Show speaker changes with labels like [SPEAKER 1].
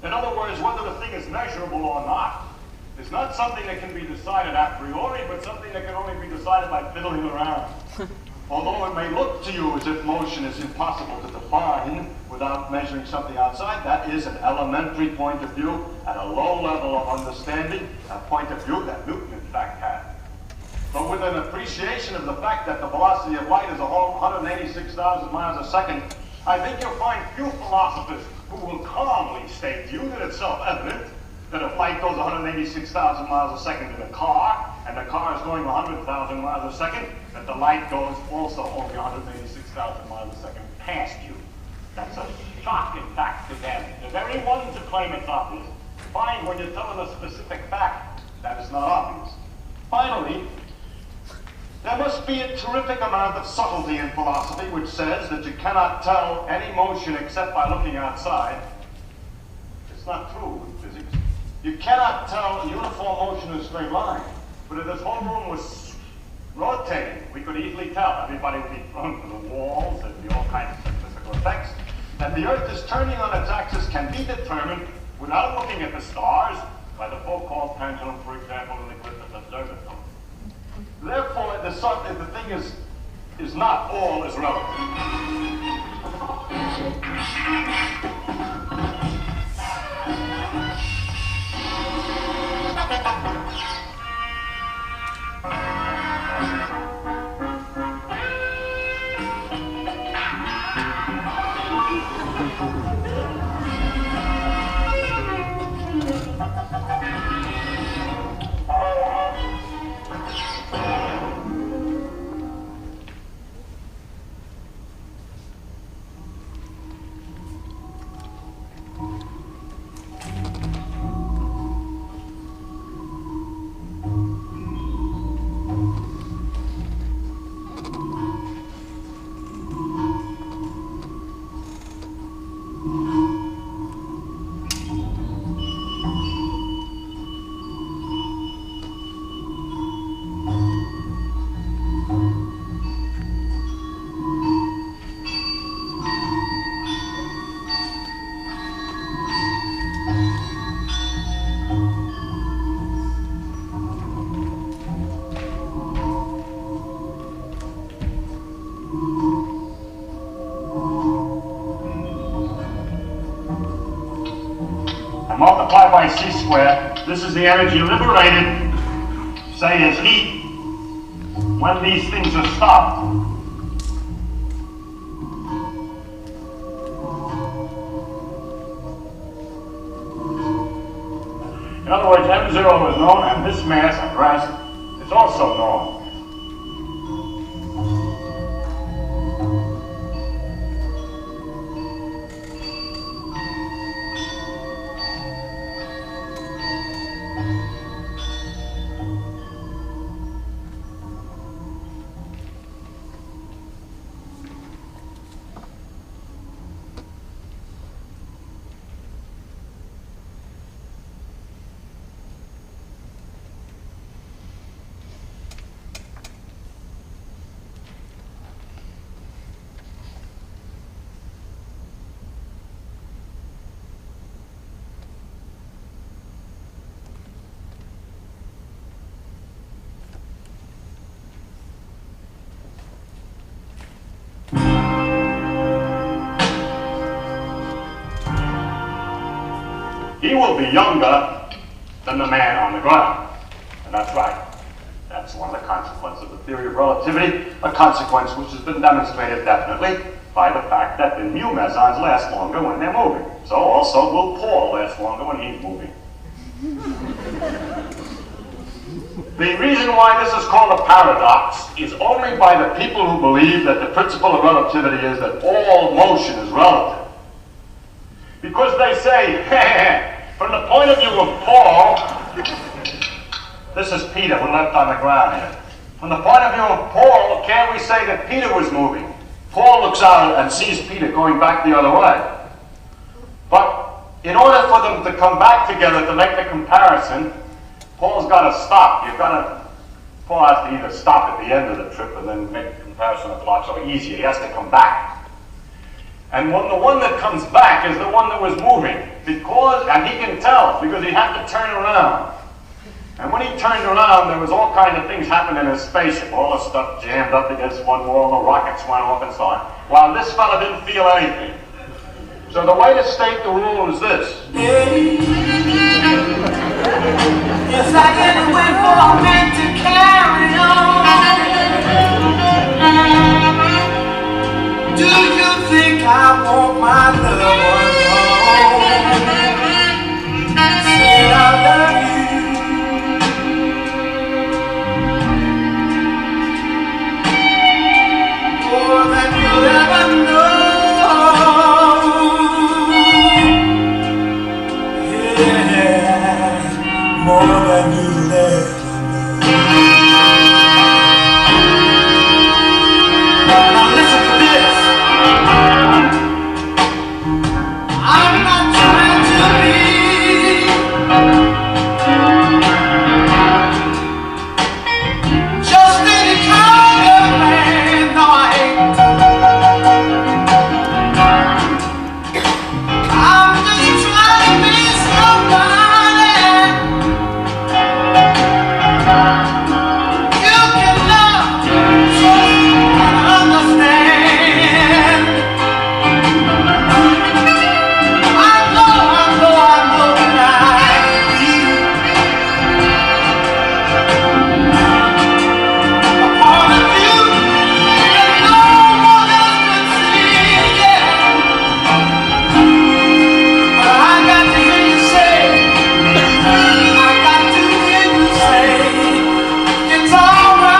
[SPEAKER 1] In other words, whether the thing is measurable or not is not something that can be decided a priori, but something that can only be decided by fiddling around. Although it may look to you as if motion is impossible to define without measuring something outside, that is an elementary point of view at a low level of understanding, a point of view that Newton in fact had. But with an appreciation of the fact that the velocity of light is a whole 186,000 miles a second, I think you'll find few philosophers who will calmly state to you that it's self-evident that if light goes 186,000 miles a second in a car, and the car is going 100,000 miles a second, that the light goes also only 186,000 miles a second past you. That's a shocking fact to them. The very ones who claim it's obvious find when you tell them a specific fact that is not obvious. Finally, there must be a terrific amount of subtlety in philosophy which says that you cannot tell any motion except by looking outside. It's not true in physics. You cannot tell uniform motion in a straight line. But if this whole room was rotating, we could easily tell. Everybody would be thrown to the walls, there'd be all kinds of physical effects. That the Earth is turning on its axis can be determined without looking at the stars by the Foucault pendulum, for example, in the Griffith Observatory. Therefore, the thing is not all as relative. Multiplied by c squared, this is the energy liberated, say as heat, when these things are stopped. In other words, M0 is known, and this mass at rest is also known. He will be younger than the man on the ground. And that's right. That's one of the consequences of the theory of relativity, a consequence which has been demonstrated definitely by the fact that the mu mesons last longer when they're moving. So also will Paul last longer when he's moving. The reason why this is called a paradox is only by the people who believe that the principle of relativity is that all motion is relative. Because they say, from the point of view of Paul, this is Peter, we're left on the ground here. From the point of view of Paul, can't we say that Peter was moving? Paul looks out and sees Peter going back the other way. But in order for them to come back together to make the comparison, Paul's got to stop. Paul has to either stop at the end of the trip and then make the comparison a lot so easier. He has to come back. And the one that comes back is the one that was moving. because, and he can tell, because he had to turn around. And when he turned around, there was all kinds of things happening in his spaceship. All the stuff jammed up against one wall, the rockets went off and so on. While this fella didn't feel anything. So the way to state the rule is this.
[SPEAKER 2] It's like anyway for a man to carry on. Do you think I want my love one home? Said I love you more than you'll ever know. Yeah, more than you'll ever know. Now listen to this. I'm not trying to be just any kind of man. No, I ain't. I'm just trying to be somebody you can love, trust, and understand. I know that I need a point of view that no one else can see, yeah. But I got to hear you say, I got to hear you say, it's alright.